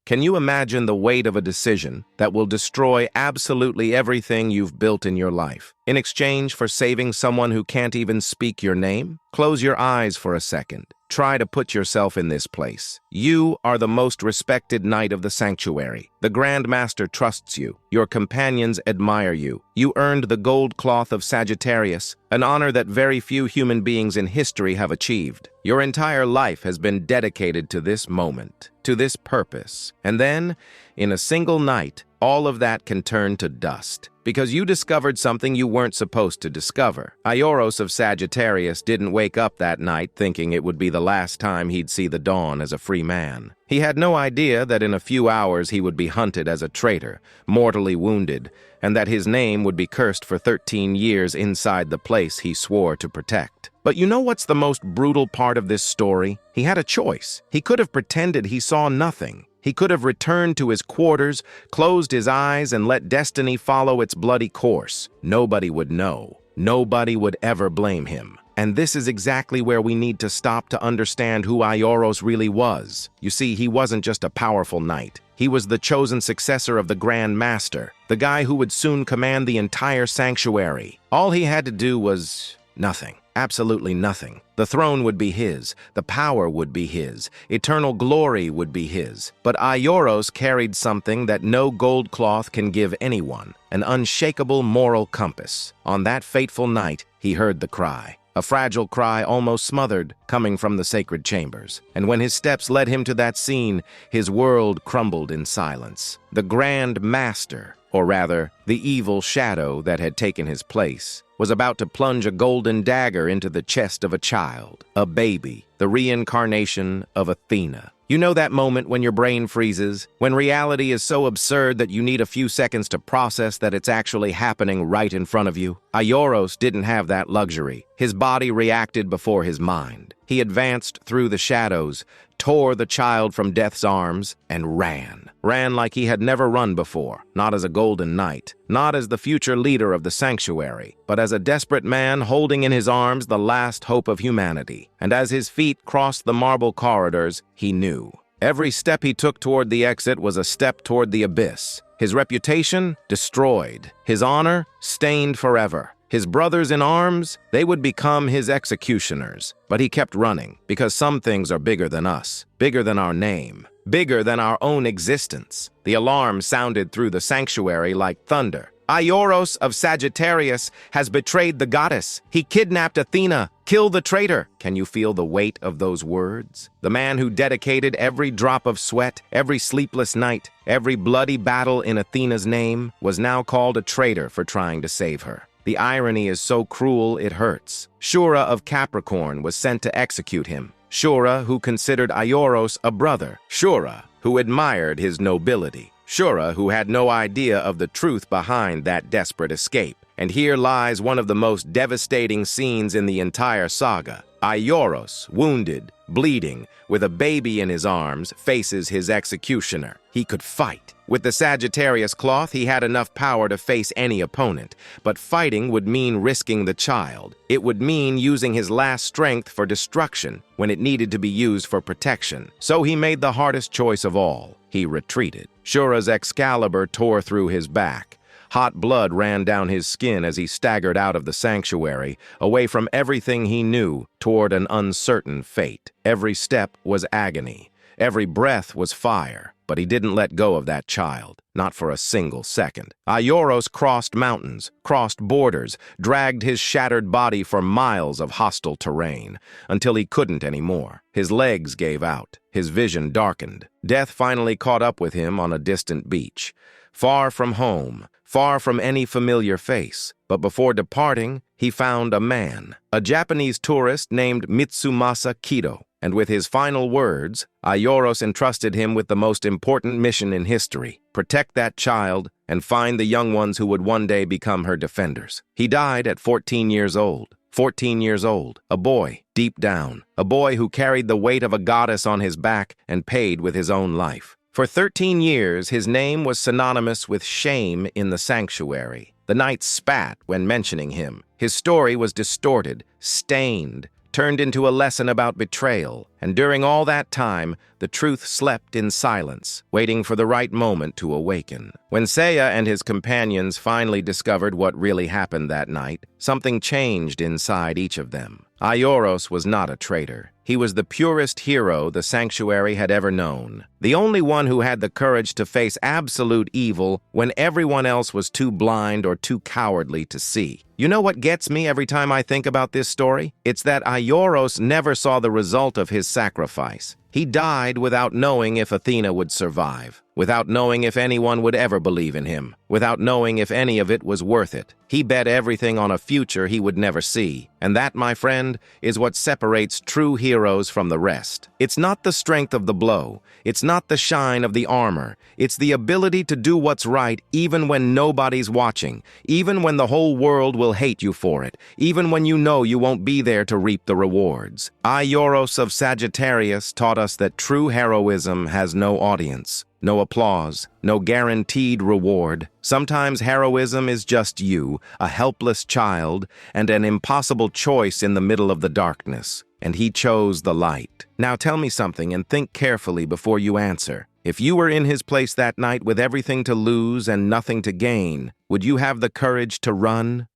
Can you imagine the weight of a decision that will destroy absolutely everything you've built in your life, in exchange for saving someone who can't even speak your name? Close your eyes for a second. Try to put yourself in this place. You are the most respected knight of the sanctuary. The Grand Master trusts you. Your companions admire you. You earned the gold cloth of Sagittarius, an honor that very few human beings in history have achieved. Your entire life has been dedicated to this moment, to this purpose. And then, in a single night, all of that can turn to dust, because you discovered something you weren't supposed to discover. Aioros of Sagittarius didn't wake up that night thinking it would be the last time he'd see the dawn as a free man. He had no idea that in a few hours he would be hunted as a traitor, mortally wounded, and that his name would be cursed for 13 years inside the place he swore to protect. But you know what's the most brutal part of this story? He had a choice. He could have pretended he saw nothing. He could have returned to his quarters, closed his eyes, and let destiny follow its bloody course. Nobody would know. Nobody would ever blame him. And this is exactly where we need to stop to understand who Aioros really was. You see, he wasn't just a powerful knight. He was the chosen successor of the Grand Master, the guy who would soon command the entire sanctuary. All he had to do was nothing. Absolutely nothing. The throne would be his, the power would be his, eternal glory would be his. But Aioros carried something that no gold cloth can give anyone, an unshakable moral compass. On that fateful night, he heard the cry. A fragile cry almost smothered, coming from the sacred chambers. And when his steps led him to that scene, his world crumbled in silence. The Grand Master, or rather, the evil shadow that had taken his place, was about to plunge a golden dagger into the chest of a child, a baby, the reincarnation of Athena. You know that moment when your brain freezes, when reality is so absurd that you need a few seconds to process that it's actually happening right in front of you? Aioros didn't have that luxury. His body reacted before his mind. He advanced through the shadows, tore the child from death's arms, and ran. Ran like he had never run before, not as a golden knight, not as the future leader of the sanctuary, but as a desperate man holding in his arms the last hope of humanity. And as his feet crossed the marble corridors, he knew. Every step he took toward the exit was a step toward the abyss. His reputation, destroyed. His honor, stained forever. His brothers in arms, they would become his executioners. But he kept running, because some things are bigger than us, bigger than our name, bigger than our own existence. The alarm sounded through the sanctuary like thunder. Aioros of Sagittarius has betrayed the goddess. He kidnapped Athena. Kill the traitor. Can you feel the weight of those words? The man who dedicated every drop of sweat, every sleepless night, every bloody battle in Athena's name, was now called a traitor for trying to save her. The irony is so cruel it hurts. Shura of Capricorn was sent to execute him. Shura, who considered Aioros a brother. Shura, who admired his nobility. Shura, who had no idea of the truth behind that desperate escape. And here lies one of the most devastating scenes in the entire saga. Aioros, wounded, bleeding, with a baby in his arms, faces his executioner. He could fight. With the Sagittarius cloth, he had enough power to face any opponent, but fighting would mean risking the child. It would mean using his last strength for destruction when it needed to be used for protection. So he made the hardest choice of all. He retreated. Shura's Excalibur tore through his back. Hot blood ran down his skin as he staggered out of the sanctuary, away from everything he knew, toward an uncertain fate. Every step was agony. Every breath was fire. But he didn't let go of that child, not for a single second. Aioros crossed mountains, crossed borders, dragged his shattered body for miles of hostile terrain, until he couldn't anymore. His legs gave out. His vision darkened. Death finally caught up with him on a distant beach. Far from home, far from any familiar face. But before departing, he found a man, a Japanese tourist named Mitsumasa Kido. And with his final words, Aioros entrusted him with the most important mission in history: protect that child and find the young ones who would one day become her defenders. He died at 14 years old. 14 years old, a boy, deep down, a boy who carried the weight of a goddess on his back and paid with his own life. For 13 years, his name was synonymous with shame in the sanctuary. The knights spat when mentioning him. His story was distorted, stained, turned into a lesson about betrayal, and during all that time, the truth slept in silence, waiting for the right moment to awaken. When Seiya and his companions finally discovered what really happened that night, something changed inside each of them. Aioros was not a traitor. He was the purest hero the sanctuary had ever known. The only one who had the courage to face absolute evil when everyone else was too blind or too cowardly to see. You know what gets me every time I think about this story? It's that Aioros never saw the result of his sacrifice. He died without knowing if Athena would survive, without knowing if anyone would ever believe in him, without knowing if any of it was worth it. He bet everything on a future he would never see. And that, my friend, is what separates true heroes from the rest. It's not the strength of the blow. It's not the shine of the armor. It's the ability to do what's right even when nobody's watching, even when the whole world will hate you for it, even when you know you won't be there to reap the rewards. Aioros of Sagittarius taught us that true heroism has no audience, no applause, no guaranteed reward. Sometimes heroism is just you, a helpless child, and an impossible choice in the middle of the darkness. And he chose the light. Now tell me something and think carefully before you answer. If you were in his place that night with everything to lose and nothing to gain, would you have the courage to run?